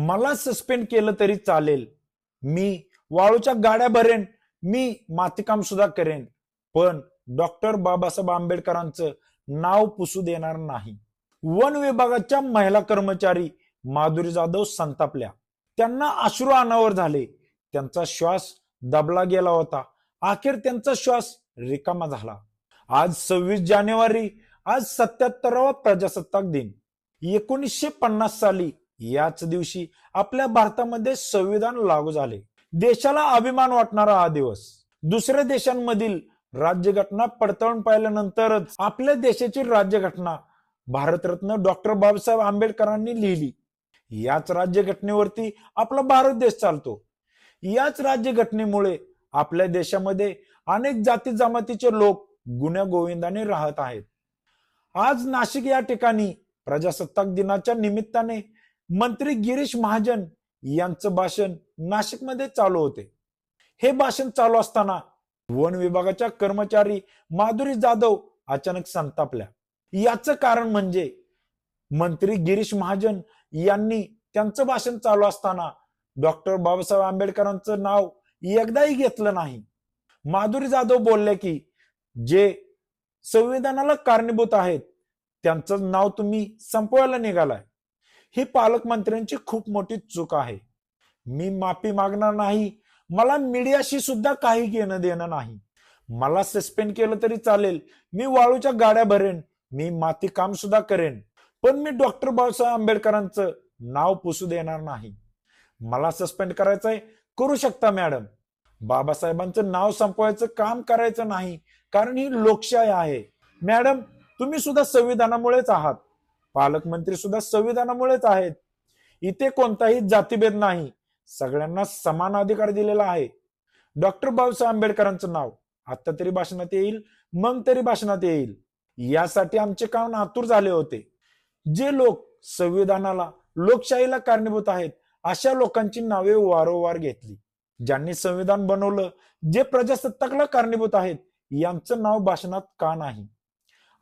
मला सस्पेंड केलं तरी चालेल, मी वाळूच्या गाड्या भरेन, मी मातीकाम सुद्धा करेन, पण डॉक्टर बाबासाहेब आंबेडकरांचं नाव पुसू देणार नाही. वन विभागाच्या महिला कर्मचारी माधुरी जाधव संतापल्या. त्यांना अश्रू अनावर झाले. त्यांचा श्वास दबला गेला होता. अखेर त्यांचा श्वास रिकामा झाला. आज 26 जानेवारी, आज 77वा प्रजासत्ताक दिन. 1950 साली याच दिवशी आपल्या भारतामध्ये संविधान लागू झाले. देशाला अभिमान वाटणारा हा दिवस. दुसऱ्या देशांमधील राज्यघटना पडताळून पाहिल्यानंतरच आपल्या देशाची राज्यघटना भारतरत्न डॉक्टर बाबासाहेब आंबेडकरांनी लिहिली. याच राज्यघटनेवरती आपला भारत देश चालतो. याच राज्यघटनेमुळे आपल्या देशामध्ये अनेक जाती जमातीचे लोक गुण्यागोविंदाने राहत आहेत. आज नाशिक या ठिकाणी प्रजासत्ताक दिनाच्या निमित्ताने मंत्री गिरीश महाजन यांचं भाषण नाशिकमध्ये चालू होते. हे भाषण चालू असताना वन विभागाच्या कर्मचारी माधुरी जाधव अचानक संतापल्या. याचं कारण म्हणजे मंत्री गिरीश महाजन यांनी त्यांचं भाषण चालू असताना डॉक्टर बाबासाहेब आंबेडकरांचं नाव एकदाही घेतलं नाही. माधुरी जाधव बोलले की जे संविधानाला कारणीभूत आहेत त्यांचं नाव तुम्ही संपवायला निघालाय. ही पालकमंत्र्यांची खूप मोठी चूक आहे. मी माफी मागणार नाही. मला मीडियाशी सुद्धा काही घेणं देणं नाही. मला सस्पेंड केलं तरी चालेल, मी वाळूच्या गाड्या भरेन, मी माती काम सुद्धा करेन, पण मी डॉक्टर बाबासाहेब आंबेडकरांचं नाव पुसू देणार नाही. मला सस्पेंड करायचंय, करू शकता मॅडम. बाबासाहेबांचं नाव संपवायचं काम करायचं नाही, कारण ही लोकशाही आहे. मॅडम, तुम्ही सुद्धा संविधानामुळेच आहात. पालकमंत्री सुद्धा संविधानामुळेच आहेत. इथे कोणताही जातीभेद नाही. सगळ्यांना समान अधिकार दिलेला आहे. डॉक्टर बाबासाहेब आंबेडकरांचं नाव आता तरी भाषणात येईल, मग तरी भाषणात येईल, यासाठी आमचे काम आतुर झाले होते. जे लोक संविधानाला, लोकशाहीला कारणीभूत आहेत अशा लोकांची नावे वारंवार घेतली. ज्यांनी संविधान बनवलं, जे प्रजासत्ताकला कारणीभूत आहेत, यांचं नाव भाषणात का नाही,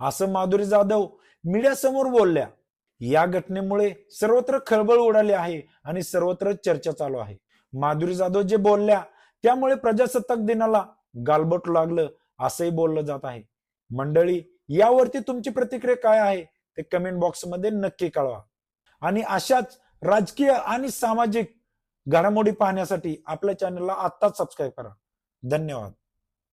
असं माधुरी जाधव मीडिया समोर बोलल्या. या घटनेमुळे सर्वत्र खळबळ उडाली आहे आणि सर्वत्र चर्चा चालू आहे. माधुरी जाधव जे बोलल्या त्यामुळे प्रजासत्ताक दिनाला गालबोट लागलं असंही बोललं जात आहे. मंडळी, यावरती तुमची प्रतिक्रिया काय आहे ते कमेंट बॉक्समध्ये नक्की कळवा. आणि अशाच राजकीय आणि सामाजिक घडामोडी पाहण्यासाठी आपल्या चॅनलला आत्ताच सबस्क्राईब करा. धन्यवाद.